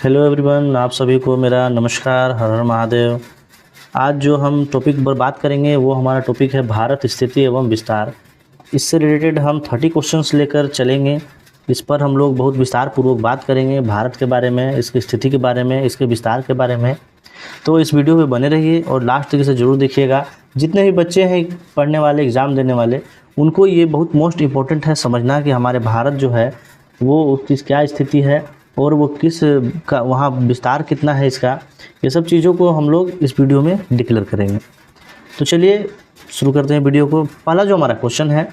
Hello everyone, आप सभी को मेरा नमस्कार। हर हर महादेव। आज जो हम टॉपिक पर बात करेंगे वो हमारा टॉपिक है भारत स्थिति एवं विस्तार। इससे रिलेटेड हम 30 क्वेश्चंस लेकर चलेंगे। इस पर हम लोग बहुत विस्तार पूर्वक बात करेंगे भारत के बारे में, इसकी स्थिति के बारे में, इसके विस्तार के बारे में। तो इस वीडियो में बने रहिए और लास्ट तक इसे ज़रूर देखिएगा। जितने भी बच्चे हैं पढ़ने वाले, एग्ज़ाम देने वाले, उनको ये बहुत मोस्ट इम्पोर्टेंट है समझना कि हमारे भारत जो है वो उसकी क्या स्थिति है और वो किस का वहाँ विस्तार कितना है इसका। ये सब चीज़ों को हम लोग इस वीडियो में डिक्लेयर करेंगे। तो चलिए शुरू करते हैं वीडियो को। पहला जो हमारा क्वेश्चन है,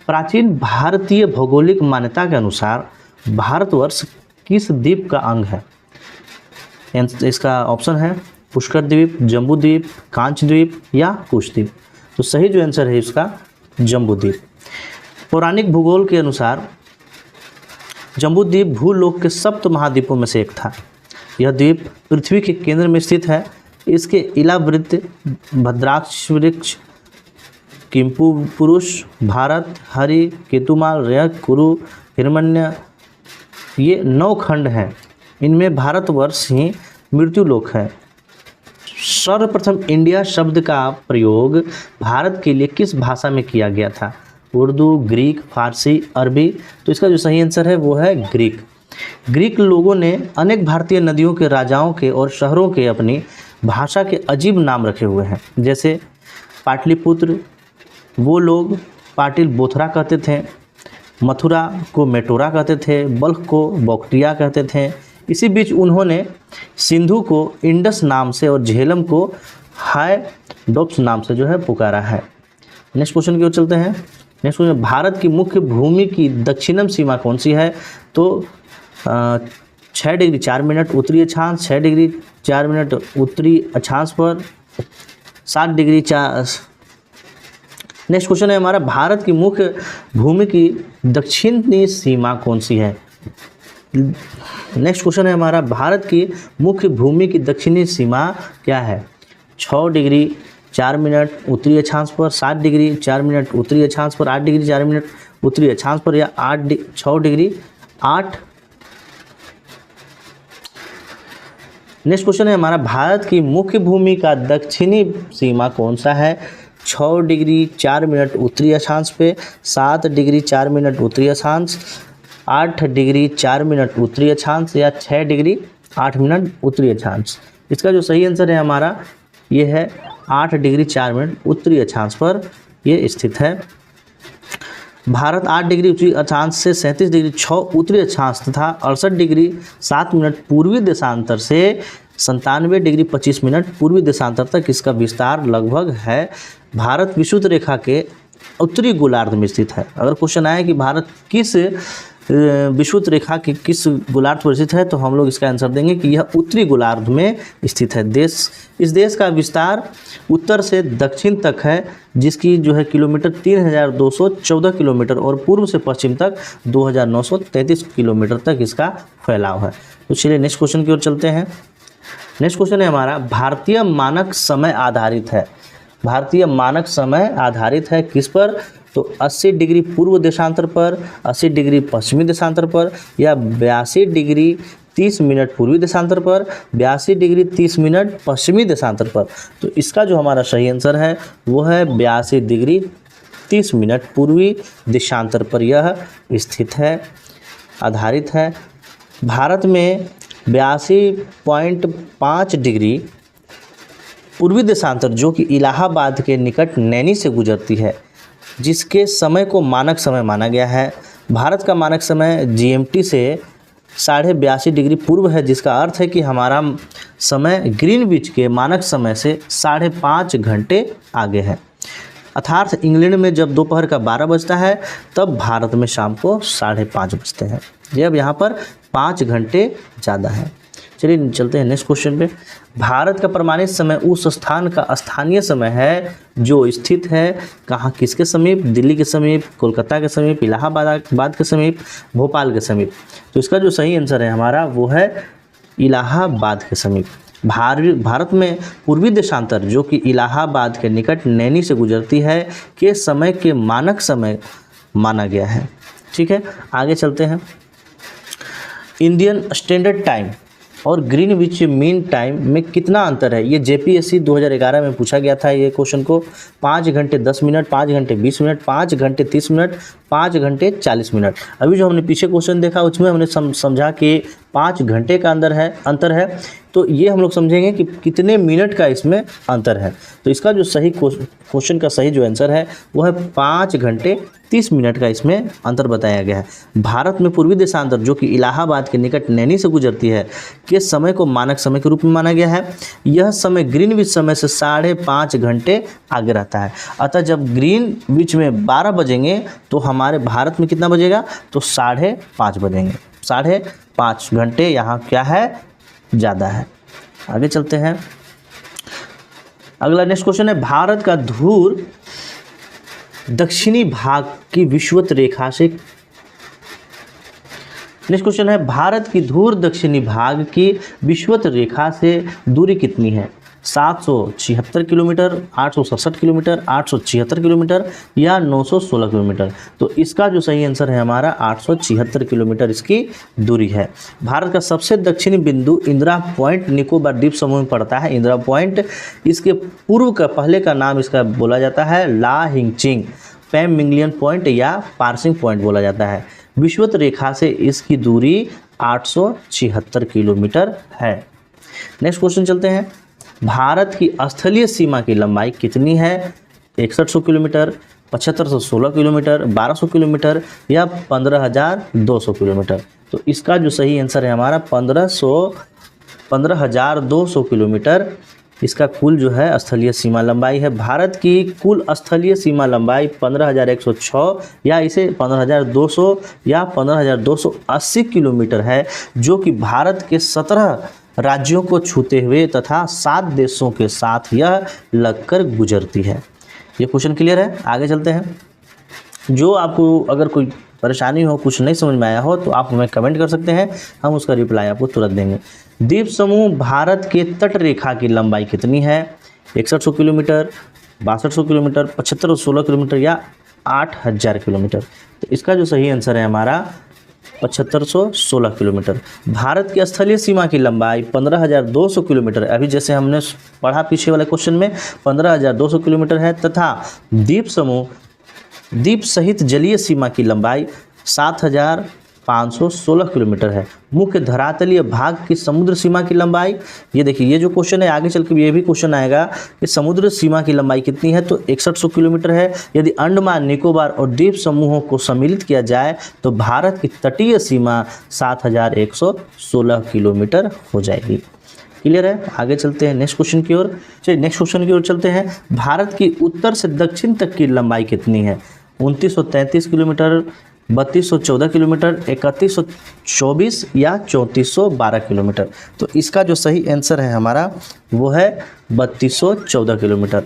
प्राचीन भारतीय भौगोलिक मान्यता के अनुसार भारतवर्ष किस द्वीप का अंग है? इसका ऑप्शन है पुष्कर द्वीप, जम्बू द्वीप, कांच द्वीप या कुश द्वीप। तो सही जो आंसर है इसका जम्बू द्वीप। पौराणिक भूगोल के अनुसार जम्बू द्वीप भूलोक के सप्त महाद्वीपों में से एक था। यह द्वीप पृथ्वी के केंद्र में स्थित है। इसके इलावृत्त भद्राक्ष वृक्ष, किम्पु पुरुष, भारत, हरि, केतुमाल, रेयक, कुरु, हिरण्य, ये 9 खंड हैं। इनमें भारतवर्ष ही मृत्युलोक है। सर्वप्रथम इंडिया शब्द का प्रयोग भारत के लिए किस भाषा में किया गया था? उर्दू, ग्रीक, फारसी, अरबी। तो इसका जो सही आंसर है वो है ग्रीक। ग्रीक लोगों ने अनेक भारतीय नदियों के, राजाओं के और शहरों के अपनी भाषा के अजीब नाम रखे हुए हैं। जैसे पाटलिपुत्र, वो लोग पाटिल बोथरा कहते थे, मथुरा को मेटोरा कहते थे, बल्ख को बौक्टिया कहते थे। इसी बीच उन्होंने सिंधु को इंडस नाम से और झेलम को हायडोप्स नाम से जो है पुकारा है। नेक्स्ट क्वेश्चन की ओर चलते हैं। नेक्स्ट क्वेश्चन, भारत की मुख्य भूमि की दक्षिणम सीमा कौन सी है? तो 6 डिग्री 4 मिनट उत्तरी अक्षांश, 6 डिग्री 4 मिनट उत्तरी अक्षांश पर, 7 डिग्री 4। नेक्स्ट क्वेश्चन है हमारा, भारत की मुख्य भूमि की दक्षिणी सीमा कौन सी है? नेक्स्ट क्वेश्चन है हमारा, भारत की मुख्य भूमि की दक्षिणी सीमा क्या है? 6 डिग्री 4 मिनट उत्तरी अक्षांश पर, 7 डिग्री 4 मिनट उत्तरी अक्षांश पर, 8 डिग्री 4 मिनट उत्तरी अक्षांश पर या 6 डिग्री 8। नेक्स्ट क्वेश्चन है हमारा, भारत की मुख्य भूमि का दक्षिणी सीमा कौन सा है? 6 डिग्री 4 मिनट उत्तरी अक्षांश पे, 7 डिग्री 4 मिनट उत्तरी अक्षांश, 8 डिग्री 4 मिनट उत्तरी अक्षांश या 6 डिग्री 8 मिनट उत्तरी अक्षांश। इसका जो सही आंसर है हमारा ये है 8 डिग्री 4 मिनट उत्तरी अक्षांश पर ये स्थित है। भारत 8 डिग्री उत्तरी अक्षांश से 37 डिग्री 6 उत्तरी अक्षांश तथा 68 डिग्री 7 मिनट पूर्वी देशांतर से 97 डिग्री 25 मिनट पूर्वी देशांतर तक इसका विस्तार लगभग है। भारत विषुवत रेखा के उत्तरी गोलार्ध में स्थित है। अगर क्वेश्चन आए कि भारत किस विषुवत रेखा के किस गोलार्ध पर स्थित है तो हम लोग इसका आंसर देंगे कि यह उत्तरी गोलार्ध में स्थित है। इस देश का विस्तार उत्तर से दक्षिण तक है, जिसकी जो है किलोमीटर 3214 किलोमीटर और पूर्व से पश्चिम तक 2933 किलोमीटर तक इसका फैलाव है। तो चलिए नेक्स्ट क्वेश्चन की ओर चलते हैं। नेक्स्ट क्वेश्चन है हमारा, भारतीय मानक समय आधारित है। भारतीय मानक समय आधारित है किस पर? तो 80 डिग्री पूर्व देशांतर पर, 80 डिग्री पश्चिमी देशांतर पर या 82 डिग्री 30 मिनट पूर्वी देशांतर पर, 82 डिग्री 30 मिनट पश्चिमी देशांतर पर। तो इसका जो हमारा सही आंसर है वो है 82 डिग्री 30 मिनट पूर्वी देशांतर पर यह स्थित है, आधारित है। भारत में 82.5 डिग्री पूर्वी देशांतर जो कि इलाहाबाद के निकट नैनी से गुजरती है, जिसके समय को मानक समय माना गया है। भारत का मानक समय GMT से 82.5 डिग्री पूर्व है, जिसका अर्थ है कि हमारा समय ग्रीनविच के मानक समय से 5.5 घंटे आगे है। अर्थात इंग्लैंड में जब दोपहर का 12 बजता है तब भारत में शाम को 5:30 बजते हैं। जब यहाँ पर 5 घंटे ज़्यादा है। चलिए चलते हैं नेक्स्ट क्वेश्चन पे। भारत का प्रमाणित समय उस स्थान का स्थानीय समय है जो स्थित है कहाँ, किसके समीप? दिल्ली के समीप, कोलकाता के समीप, इलाहाबाद के समीप, भोपाल के समीप। तो इसका जो सही आंसर है हमारा वो है इलाहाबाद के समीप। भारत में पूर्वी देशांतर जो कि इलाहाबाद के निकट नैनी से गुजरती है के समय के मानक समय माना गया है। ठीक है, आगे चलते हैं। इंडियन स्टैंडर्ड टाइम और ग्रीनविच मीन टाइम में कितना अंतर है? ये जेपीएससी 2011 में पूछा गया था ये क्वेश्चन को। 5 घंटे 10 मिनट, 5 घंटे 20 मिनट, 5 घंटे 30 मिनट, 5 घंटे 40 मिनट। अभी जो हमने पीछे क्वेश्चन देखा उसमें हमने समझा कि 5 घंटे का अंतर है। तो ये हम लोग समझेंगे कि कितने मिनट का इसमें अंतर है। तो इसका जो सही क्वेश्चन का सही जो आंसर है वो है 5 घंटे 30 मिनट का इसमें अंतर बताया गया है। भारत में पूर्वी देशांतर जो कि इलाहाबाद के निकट नैनी से गुजरती है के समय को मानक समय के रूप में माना गया है। यह समय ग्रीनविच समय से 5.5 घंटे आगे रहता है। अतः जब ग्रीनविच में 12 बजेंगे तो हमारे भारत में कितना बजेगा? तो 5:30 बजेंगे। 5.5 घंटे यहाँ क्या है? ज़्यादा है। आगे चलते हैं। अगला नेक्स्ट क्वेश्चन है, भारत का ध्रुव दक्षिणी भाग की विषुवत रेखा से। नेक्स्ट क्वेश्चन है, भारत की ध्रुव दक्षिणी भाग की विषुवत रेखा से दूरी कितनी है? 776 किलोमीटर, 867 किलोमीटर, 876 किलोमीटर या 916 किलोमीटर। तो इसका जो सही आंसर है हमारा 876 किलोमीटर इसकी दूरी है। भारत का सबसे दक्षिणी बिंदु इंदिरा पॉइंट निकोबार द्वीप समूह में पड़ता है। इंदिरा पॉइंट, इसके पूर्व का पहले का नाम इसका बोला जाता है ला हिंगचिंग, पैम मिंगलियन पॉइंट या पार्सिंग पॉइंट बोला जाता है। विषुवत रेखा से इसकी दूरी 876 किलोमीटर है। नेक्स्ट क्वेश्चन चलते हैं, भारत की स्थलीय सीमा की लंबाई कितनी है? 6100 किलोमीटर, 7516 किलोमीटर, 1200 किलोमीटर या 15200 किलोमीटर। तो इसका जो सही आंसर है हमारा 15200 किलोमीटर इसका कुल जो है स्थलीय सीमा लंबाई है। भारत की कुल स्थलीय सीमा लंबाई 15106 या इसे 15200 या 15280 किलोमीटर है, जो कि भारत के 17 राज्यों को छूते हुए तथा 7 देशों के साथ यह लगकर गुजरती है। ये क्वेश्चन क्लियर है? आगे चलते हैं। जो आपको अगर कोई परेशानी हो, कुछ नहीं समझ में आया हो तो आप हमें कमेंट कर सकते हैं, हम उसका रिप्लाई आपको तुरंत देंगे। द्वीप समूह भारत के तट रेखा की लंबाई कितनी है? 6100 किलोमीटर, 6200 किलोमीटर, 7516 किलोमीटर या 8000 किलोमीटर। तो इसका जो सही आंसर है हमारा 7516 किलोमीटर। भारत की स्थलीय सीमा की लंबाई 15200 किलोमीटर, अभी जैसे हमने पढ़ा पीछे वाले क्वेश्चन में 15200 किलोमीटर है, तथा द्वीप सहित जलीय सीमा की लंबाई 7516 किलोमीटर है। मुख्य धरातलीय भाग की समुद्र सीमा की लंबाई, ये देखिए ये जो क्वेश्चन है आगे चल के ये भी क्वेश्चन आएगा कि समुद्र सीमा की लंबाई कितनी है, तो 6100 किलोमीटर है। यदि अंडमान निकोबार और द्वीप समूहों को सम्मिलित किया जाए तो भारत की तटीय सीमा 7116 किलोमीटर हो जाएगी। क्लियर है? आगे चलते हैं नेक्स्ट क्वेश्चन की ओर। चलिए नेक्स्ट क्वेश्चन की ओर चलते हैं। भारत की उत्तर से दक्षिण तक की लंबाई कितनी है? 2933 किलोमीटर, 3214 किलोमीटर, 3124 या 3412 किलोमीटर। तो इसका जो सही आंसर है हमारा वो है 3214 किलोमीटर।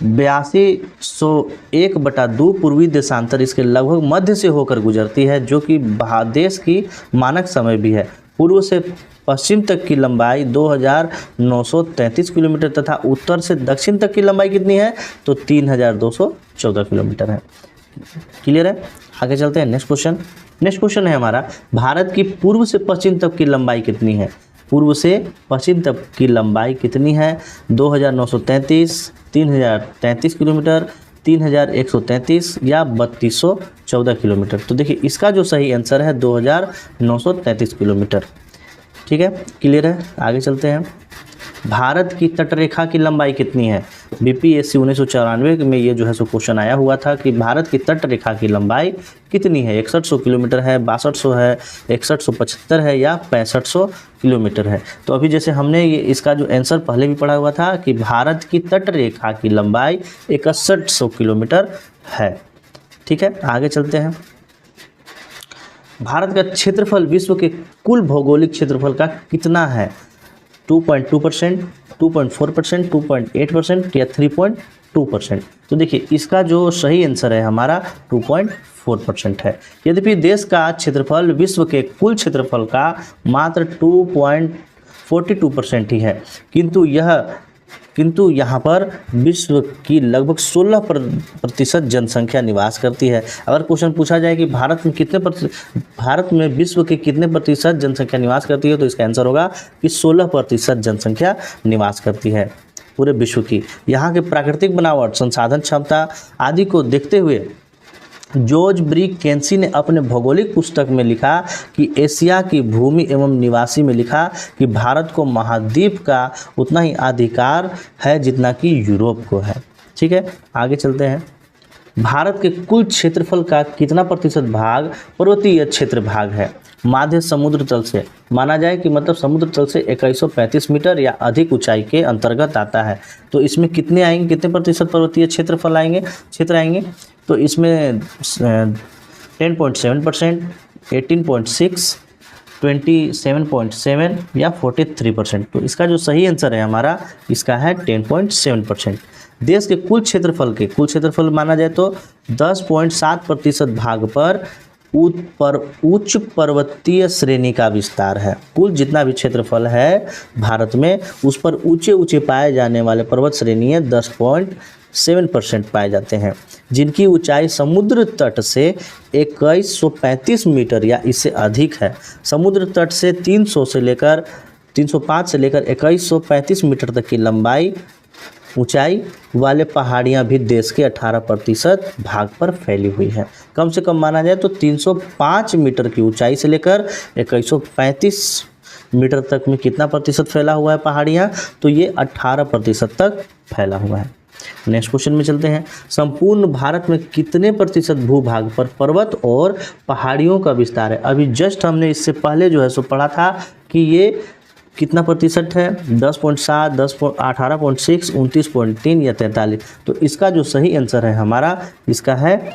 8201/2 पूर्वी देशांतर इसके लगभग मध्य से होकर गुजरती है, जो कि देश की मानक समय भी है। पूर्व से पश्चिम तक की लंबाई 2933 किलोमीटर तथा उत्तर से दक्षिण तक की लंबाई कितनी है? तो 3214 किलोमीटर है। क्लियर है? आगे चलते हैं नेक्स्ट क्वेश्चन। नेक्स्ट क्वेश्चन है हमारा, भारत की पूर्व से पश्चिम तक की लंबाई कितनी है? पूर्व से पश्चिम तक की लंबाई कितनी है? 2933, 3033 किलोमीटर, 3133 या 3214 किलोमीटर। तो देखिए इसका जो सही आंसर है 2933 किलोमीटर। ठीक है, क्लियर है? आगे चलते हैं। भारत की तटरेखा की लंबाई कितनी है? बीपीएससी 1994 में ये जो है सो क्वेश्चन आया हुआ था कि भारत की तटरेखा की लंबाई कितनी है? 6100 किलोमीटर है, 6200 है, 6175 है या 6500 किलोमीटर है। तो अभी जैसे हमने ये इसका जो आंसर पहले भी पढ़ा हुआ था कि भारत की तटरेखा की लंबाई 6100 किलोमीटर है। ठीक है, आगे चलते हैं। भारत का क्षेत्रफल विश्व के कुल भौगोलिक क्षेत्रफल का कितना है? 2.2%, 2.4%, 2.8% या 3.2%। तो देखिए इसका जो सही आंसर है हमारा 2.4% है। यद्यपि देश का क्षेत्रफल विश्व के कुल क्षेत्रफल का मात्र 2.42% ही है, किंतु यह किंतु यहाँ पर विश्व की लगभग 16% जनसंख्या निवास करती है। अगर क्वेश्चन पूछा जाए कि भारत में विश्व के कितने प्रतिशत जनसंख्या निवास करती है, तो इसका आंसर होगा कि 16% जनसंख्या निवास करती है पूरे विश्व की। यहाँ के प्राकृतिक बनावट, संसाधन क्षमता आदि को देखते हुए जॉर्ज ब्री केंसी ने अपने भौगोलिक पुस्तक में लिखा कि एशिया की भूमि एवं निवासी में लिखा कि भारत को महाद्वीप का उतना ही अधिकार है जितना कि यूरोप को है। ठीक है, आगे चलते हैं। भारत के कुल क्षेत्रफल का कितना प्रतिशत भाग पर्वतीय क्षेत्र भाग है? माध्य समुद्र तल से माना जाए कि मतलब समुद्र तल से 2135 मीटर या अधिक ऊंचाई के अंतर्गत आता है। तो इसमें कितने आएंगे, कितने प्रतिशत पर्वतीय क्षेत्रफल आएंगे, क्षेत्र आएंगे? तो इसमें 10.7%, 18.6, 27.7 या 43%। तो इसका जो सही आंसर है हमारा, इसका है 10.7%। देश के कुल क्षेत्रफल माना जाए तो 10.7% भाग पर उच्च पर्वतीय श्रेणी का विस्तार है। कुल जितना भी क्षेत्रफल है भारत में, उस पर ऊंचे पाए जाने वाले पर्वत श्रेणी 10.7% पाए जाते हैं, जिनकी ऊंचाई समुद्र तट से 2135 मीटर या इससे अधिक है। समुद्र तट से 305 से लेकर 2135 मीटर तक की लंबाई ऊंचाई वाले पहाड़ियां भी देश के 18% भाग पर फैली हुई है। कम से कम माना जाए तो 305 मीटर की ऊंचाई से लेकर 2135 मीटर तक में कितना प्रतिशत फैला हुआ है पहाड़ियां? तो ये 18% तक फैला हुआ है। नेक्स्ट क्वेश्चन में चलते हैं। संपूर्ण भारत में कितने प्रतिशत भूभाग पर पर्वत और पहाड़ियों का विस्तार है? अभी जस्ट हमने इससे पहले जो है सो पढ़ा था कि ये कितना प्रतिशत है, 10.7, 18.6, 29.3 या 43। तो इसका जो सही आंसर है हमारा, इसका है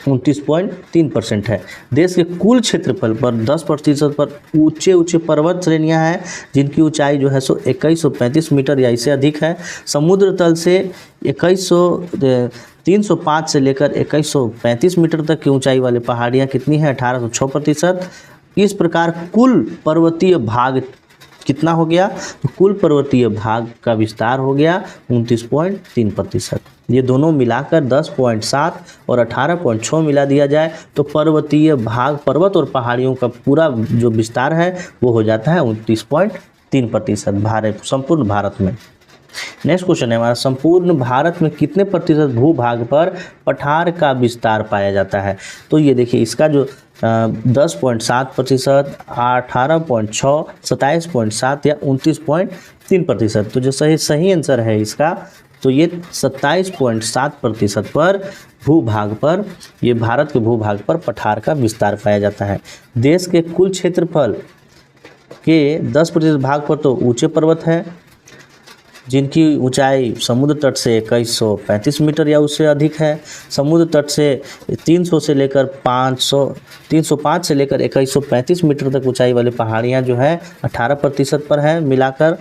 29.3% है। देश के कुल क्षेत्रफल पर 10% पर ऊंचे पर्वत श्रेणियां हैं, जिनकी ऊंचाई जो है सो 2135 मीटर या इससे अधिक है। समुद्र तल से 305 से लेकर 2135 मीटर तक की ऊंचाई वाले पहाड़ियां कितनी हैं? 1806%। इस प्रकार कुल पर्वतीय भाग कितना हो गया? तो कुल पर्वतीय भाग का विस्तार हो गया 29.3%। ये दोनों मिलाकर 10.7 और 18.6 मिला दिया जाए तो पर्वतीय भाग, पर्वत और पहाड़ियों का पूरा जो विस्तार है वो हो जाता है 29.3% संपूर्ण भारत में। नेक्स्ट क्वेश्चन है हमारा, संपूर्ण भारत में कितने प्रतिशत भूभाग पर पठार का विस्तार पाया जाता है? तो ये देखिए, इसका जो 10.7%, 18.6, 27.7 या 29.3%। तो जो सही आंसर है इसका, तो ये 27.7% पर भूभाग पर, ये भारत के भूभाग पर पठार का विस्तार पाया जाता है। देश के कुल क्षेत्रफल के 10% भाग पर तो ऊंचे पर्वत है, जिनकी ऊंचाई समुद्र तट से 2135 मीटर या उससे अधिक है। समुद्र तट से 305 से लेकर 2135 मीटर तक ऊंचाई वाली पहाड़ियां जो है 18% पर है मिलाकर।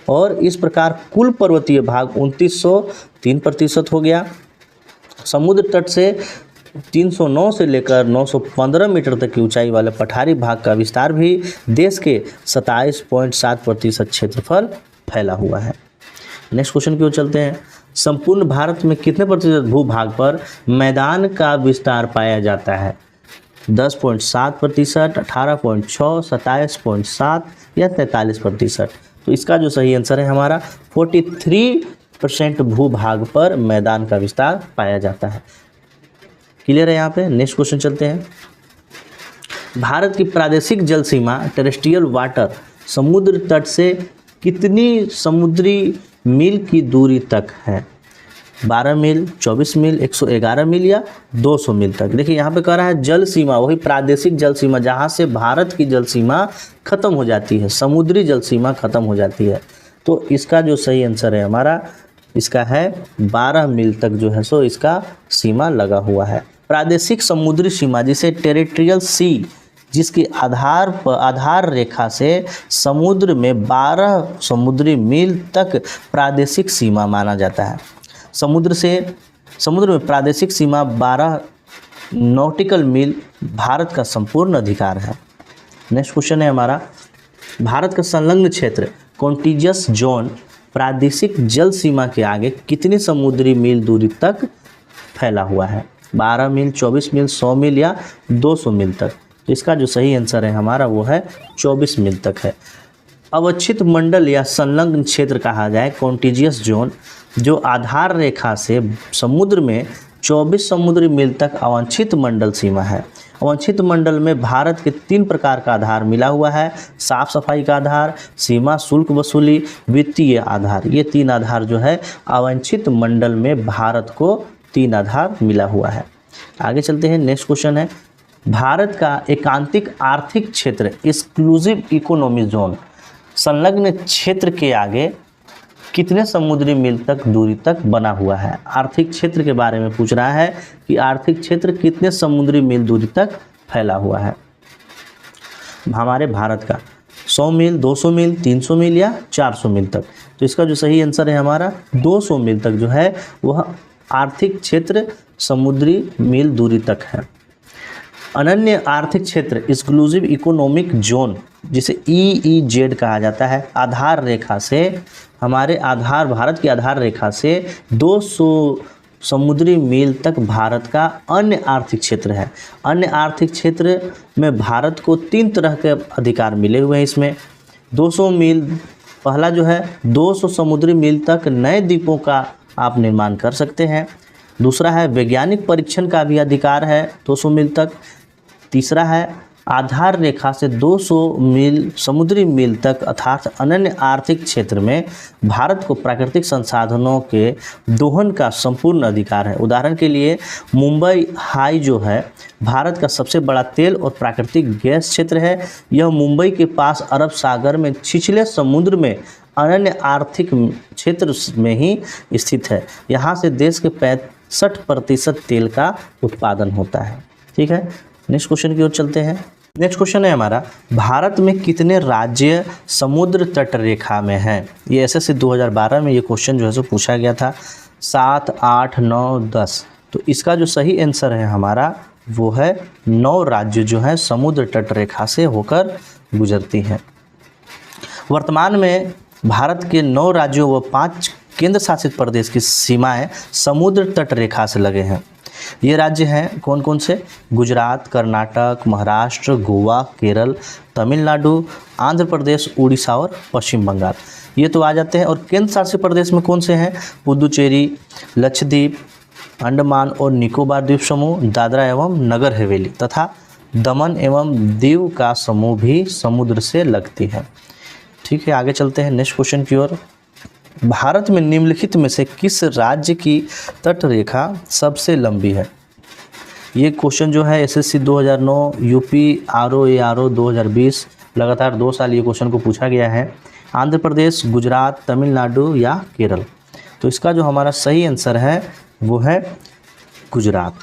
और इस प्रकार कुल पर्वतीय भाग 2903% हो गया। समुद्र तट से 309 से लेकर 915 मीटर तक की ऊंचाई वाले पठारी भाग का विस्तार भी देश के 27.7% क्षेत्रफल फैला हुआ है। नेक्स्ट क्वेश्चन की ओर चलते हैं। संपूर्ण भारत में कितने प्रतिशत भूभाग पर मैदान का विस्तार पाया जाता है? 10.7%, 18.6, 27.7 या 43%। तो इसका जो सही आंसर है हमारा, 43% भूभाग पर मैदान का विस्तार पाया जाता है। क्लियर है यहाँ पे? नेक्स्ट क्वेश्चन चलते हैं। भारत की प्रादेशिक जल सीमा टेरेस्ट्रियल वाटर समुद्र तट से कितनी समुद्री मील की दूरी तक है? 12 मील, 24 मील, 111 मील या 200 मील तक। देखिए यहाँ पे कह रहा है जल सीमा, वही प्रादेशिक जल सीमा जहाँ से भारत की जल सीमा खत्म हो जाती है, समुद्री जल सीमा खत्म हो जाती है। तो इसका जो सही आंसर है हमारा, इसका है 12 मील तक जो है सो इसका सीमा लगा हुआ है। प्रादेशिक समुद्री सीमा जिसे टेरिटोरियल सी, जिसकी आधार रेखा से समुद्र में 12 समुद्री मील तक प्रादेशिक सीमा माना जाता है। समुद्र में प्रादेशिक सीमा 12 नॉटिकल मील भारत का संपूर्ण अधिकार है। नेक्स्ट क्वेश्चन है हमारा, भारत का संलग्न क्षेत्र कॉन्टिजियस जोन प्रादेशिक जल सीमा के आगे कितनी समुद्री मील दूरी तक फैला हुआ है? 12 मील, 24 मील, 100 मील या 200 मील तक? तो इसका जो सही आंसर है हमारा वो है 24 मील तक है। अवच्छिद मंडल या संलग्न क्षेत्र कहा जाए कॉन्टिजियस जोन, जो आधार रेखा से समुद्र में 24 समुद्री मील तक अवांछित मंडल सीमा है। अवांछित मंडल में भारत के 3 प्रकार का आधार मिला हुआ है: साफ सफाई का आधार, सीमा शुल्क वसूली, वित्तीय आधार। ये 3 आधार जो है अवांछित मंडल में भारत को 3 आधार मिला हुआ है। आगे चलते हैं, नेक्स्ट क्वेश्चन है, भारत का एकांतिक आर्थिक क्षेत्र एक्सक्लूसिव इकोनॉमिक जोन संलग्न क्षेत्र के आगे कितने समुद्री मील तक दूरी तक बना हुआ है? आर्थिक क्षेत्र के बारे में पूछ रहा है कि आर्थिक क्षेत्र कितने समुद्री मील दूरी तक फैला हुआ है हमारे भारत का? 100 मील, 200 मील, 300 मील या 400 मील तक? तो इसका जो सही आंसर है हमारा 200 मील तक जो है वह आर्थिक क्षेत्र समुद्री मील दूरी तक है। अनन्य आर्थिक क्षेत्र एक्सक्लूसिव इकोनॉमिक जोन, जिसे EEZ कहा जाता है, आधार रेखा से भारत की आधार रेखा से 200 समुद्री मील तक भारत का अन्य आर्थिक क्षेत्र है। अन्य आर्थिक क्षेत्र में भारत को 3 तरह के अधिकार मिले हुए हैं। इसमें 200 मील, पहला जो है 200 समुद्री मील तक नए द्वीपों का आप निर्माण कर सकते हैं। दूसरा है वैज्ञानिक परीक्षण का भी अधिकार है 200 मील तक। तीसरा है आधार रेखा से 200 मील समुद्री मील तक अर्थात अनन्य आर्थिक क्षेत्र में भारत को प्राकृतिक संसाधनों के दोहन का संपूर्ण अधिकार है। उदाहरण के लिए मुंबई हाई जो है भारत का सबसे बड़ा तेल और प्राकृतिक गैस क्षेत्र है। यह मुंबई के पास अरब सागर में छिछले समुद्र में अनन्य आर्थिक क्षेत्र में ही स्थित है। यहाँ से देश के 65% तेल का उत्पादन होता है। ठीक है, नेक्स्ट क्वेश्चन की ओर चलते हैं। नेक्स्ट क्वेश्चन है हमारा, भारत में कितने राज्य समुद्र तट रेखा में हैं? ये SSC 2012 में ये क्वेश्चन जो है सो पूछा गया था। 7, 8, 9, 10। तो इसका जो सही आंसर है हमारा वो है 9 राज्य जो है समुद्र तट रेखा से होकर गुजरती हैं। वर्तमान में भारत के 9 राज्यों व 5 केंद्र शासित प्रदेश की सीमाएं समुद्र तट रेखा से लगे हैं। ये राज्य हैं कौन कौन से? गुजरात, कर्नाटक, महाराष्ट्र, गोवा, केरल, तमिलनाडु, आंध्र प्रदेश, उड़ीसा और पश्चिम बंगाल। ये तो आ जाते हैं। और केंद्र शासित प्रदेश में कौन से हैं? पुदुचेरी, लक्षद्वीप, अंडमान और निकोबार द्वीप समूह, दादरा एवं नगर हवेली तथा दमन एवं दीव का समूह भी समुद्र से लगती है। ठीक है, आगे चलते हैं नेक्स्ट क्वेश्चन की ओर। भारत में निम्नलिखित में से किस राज्य की तट रेखा सबसे लंबी है? ये क्वेश्चन जो है SSC 2009, UP RO 2020 लगातार 2 साल ये क्वेश्चन को पूछा गया है। आंध्र प्रदेश, गुजरात, तमिलनाडु या केरल? तो इसका जो हमारा सही आंसर है वो है गुजरात।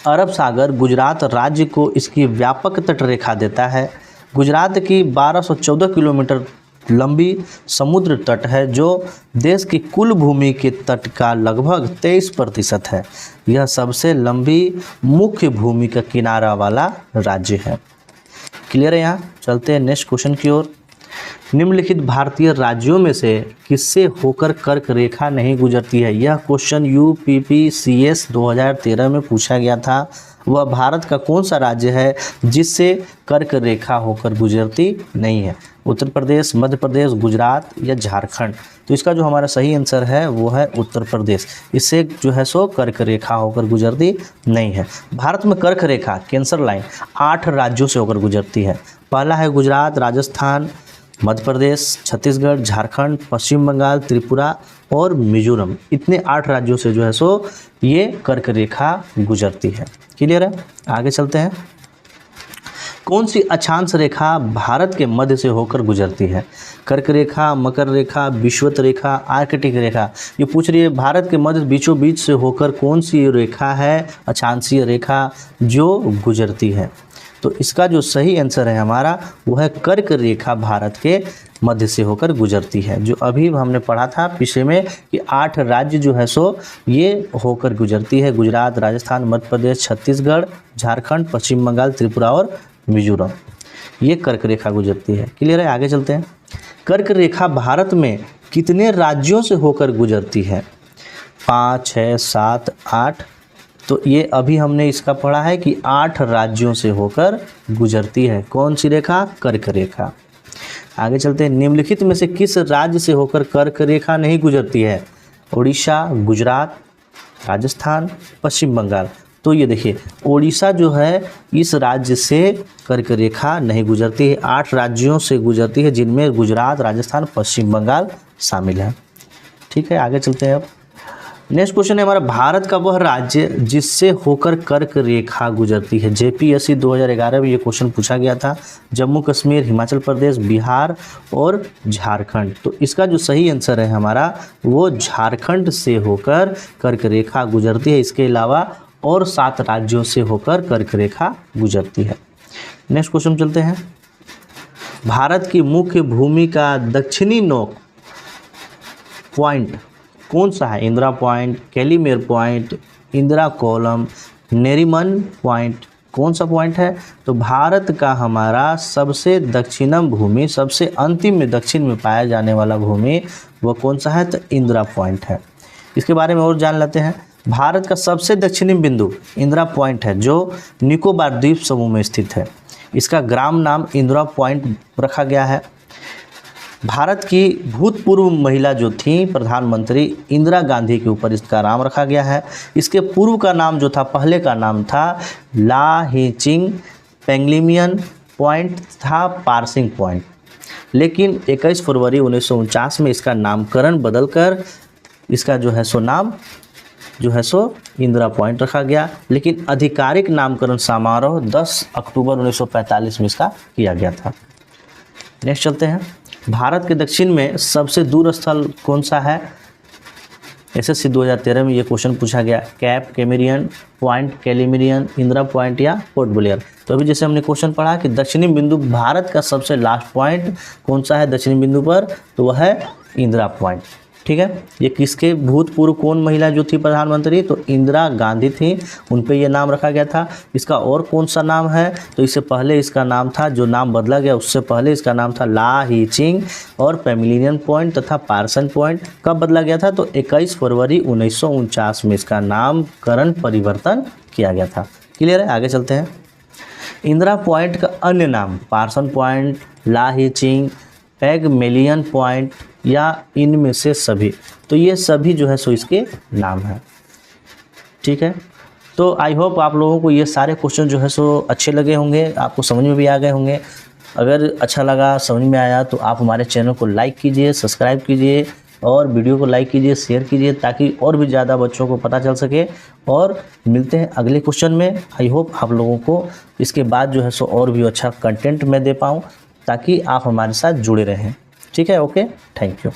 अरब सागर गुजरात राज्य को इसकी व्यापक तट रेखा देता है। गुजरात की 1214 किलोमीटर लंबी समुद्र तट है जो देश की कुल भूमि के तट का लगभग 23% है। यह सबसे लंबी मुख्य भूमि का किनारा वाला राज्य है। क्लियर है? यहाँ चलते हैं नेक्स्ट क्वेश्चन की ओर। निम्नलिखित भारतीय राज्यों में से किससे होकर कर्क रेखा नहीं गुजरती है? यह क्वेश्चन UPPCS 2013 में पूछा गया था। वह भारत का कौन सा राज्य है जिससे कर्क रेखा होकर गुजरती नहीं है? उत्तर प्रदेश, मध्य प्रदेश, गुजरात या झारखंड? तो इसका जो हमारा सही आंसर है वो है उत्तर प्रदेश। इससे जो है सो कर्क रेखा होकर गुजरती नहीं है। भारत में कर्क रेखा कैंसर लाइन 8 राज्यों से होकर गुजरती है। पहला है गुजरात, राजस्थान, मध्य प्रदेश, छत्तीसगढ़, झारखंड, पश्चिम बंगाल, त्रिपुरा और मिजोरम। इतने 8 राज्यों से जो है सो ये कर्क रेखा गुजरती है। क्लियर है? आगे चलते हैं। कौन सी अक्षांश रेखा भारत के मध्य से होकर गुजरती है? कर्क रेखा, मकर रेखा, विषुवत रेखा, आर्कटिक रेखा? ये पूछ रही है भारत के मध्य बीचों बीच से होकर कौन सी रेखा है अक्षांशीय रेखा जो गुजरती है? तो इसका जो सही आंसर है हमारा वो है कर्क रेखा भारत के मध्य से होकर गुजरती है। जो अभी हमने पढ़ा था पिछले में कि 8 राज्य जो है सो ये होकर गुजरती है। गुजरात, राजस्थान, मध्य प्रदेश, छत्तीसगढ़, झारखंड, पश्चिम बंगाल, त्रिपुरा और मिजोरम। ये कर्क रेखा गुजरती है। क्लियर है? आगे चलते हैं। कर्क रेखा भारत में कितने राज्यों से होकर गुजरती है? 5, 6, 7, 8। तो ये अभी हमने इसका पढ़ा है कि 8 राज्यों से होकर गुजरती है। कौन सी रेखा? कर्क रेखा। आगे चलते हैं। निम्नलिखित में से किस राज्य से होकर कर्क रेखा नहीं गुजरती है? उड़ीसा, गुजरात, राजस्थान, पश्चिम बंगाल। तो ये देखिए, उड़ीसा जो है इस राज्य से कर्क रेखा नहीं गुजरती है। 8 राज्यों से गुजरती है, जिनमें गुजरात, राजस्थान, पश्चिम बंगाल शामिल है। ठीक है, आगे चलते हैं। अब नेक्स्ट क्वेश्चन है हमारा, भारत का वह राज्य जिससे होकर कर्क रेखा गुजरती है। जेपीएससी 2011 में ये क्वेश्चन पूछा गया था। जम्मू कश्मीर, हिमाचल प्रदेश, बिहार और झारखंड। तो इसका जो सही आंसर है हमारा, वो झारखंड से होकर कर्क रेखा गुजरती है। इसके अलावा और 7 राज्यों से होकर कर्क रेखा गुजरती है। नेक्स्ट क्वेश्चन चलते हैं। भारत की मुख्य भूमि का दक्षिणी नोक पॉइंट कौन सा है? Indira point, Calimere point, Indira column, Nariman point. कौन सा पॉइंट है? तो भारत का हमारा सबसे दक्षिणम भूमि, सबसे अंतिम में दक्षिण में पाया जाने वाला भूमि वो कौन सा है? तो इंदिरा पॉइंट है। इसके बारे में और जान लेते हैं। भारत का सबसे दक्षिणी बिंदु इंदिरा पॉइंट है, जो निकोबार द्वीप समूह में स्थित है। इसका ग्राम नाम इंदिरा पॉइंट रखा गया है। भारत की भूतपूर्व महिला जो थी प्रधानमंत्री इंदिरा गांधी के ऊपर इसका नाम रखा गया है। इसके पूर्व का नाम जो था, पहले का नाम था ला हेचिंग पेंगलिमियन पॉइंट था, पारसिंग पॉइंट। लेकिन 21 फरवरी 1949 में इसका नामकरण बदलकर इसका जो है सो नाम जो है सो इंदिरा पॉइंट रखा गया। लेकिन आधिकारिक नामकरण समारोह 10 अक्टूबर 1945 में इसका किया गया था। नेक्स्ट चलते हैं। भारत के दक्षिण में सबसे दूर स्थल कौन सा है? एसएससी 2013 में ये क्वेश्चन पूछा गया। कैप कैमेरियन पॉइंट, कैलिमिरियन, इंदिरा पॉइंट या पोर्ट ब्लेयर। तो अभी जैसे हमने क्वेश्चन पढ़ा कि दक्षिणी बिंदु भारत का सबसे लास्ट पॉइंट कौन सा है दक्षिणी बिंदु पर? तो वह है इंदिरा पॉइंट। ठीक है, ये किसके भूतपूर्व कौन महिला जो थी प्रधानमंत्री? तो इंदिरा गांधी थी, उन पे ये नाम रखा गया था। इसका और कौन सा नाम है? तो इससे पहले इसका नाम था, जो नाम बदला गया उससे पहले इसका नाम था ला हीचिंग और पेमिलियन पॉइंट तथा पार्सन पॉइंट। कब बदला गया था? तो 21 फरवरी 1949 में इसका नामकरण परिवर्तन किया गया था। क्लियर है? आगे चलते हैं। इंदिरा पॉइंट का अन्य नाम पार्सन पॉइंट, ला हीचिंग, पेगमेलियन पॉइंट या इनमें से सभी। तो ये सभी जो है सो इसके नाम है। ठीक है, तो आई होप आप लोगों को ये सारे क्वेश्चन जो है सो अच्छे लगे होंगे, आपको समझ में भी आ गए होंगे। अगर अच्छा लगा, समझ में आया, तो आप हमारे चैनल को लाइक कीजिए, सब्सक्राइब कीजिए और वीडियो को लाइक कीजिए, शेयर कीजिए, ताकि और भी ज़्यादा बच्चों को पता चल सके। और मिलते हैं अगले क्वेश्चन में। आई होप आप लोगों को इसके बाद जो है सो और भी अच्छा कंटेंट मैं दे पाऊँ, ताकि आप हमारे साथ जुड़े रहें। ठीक है, ओके, थैंक यू।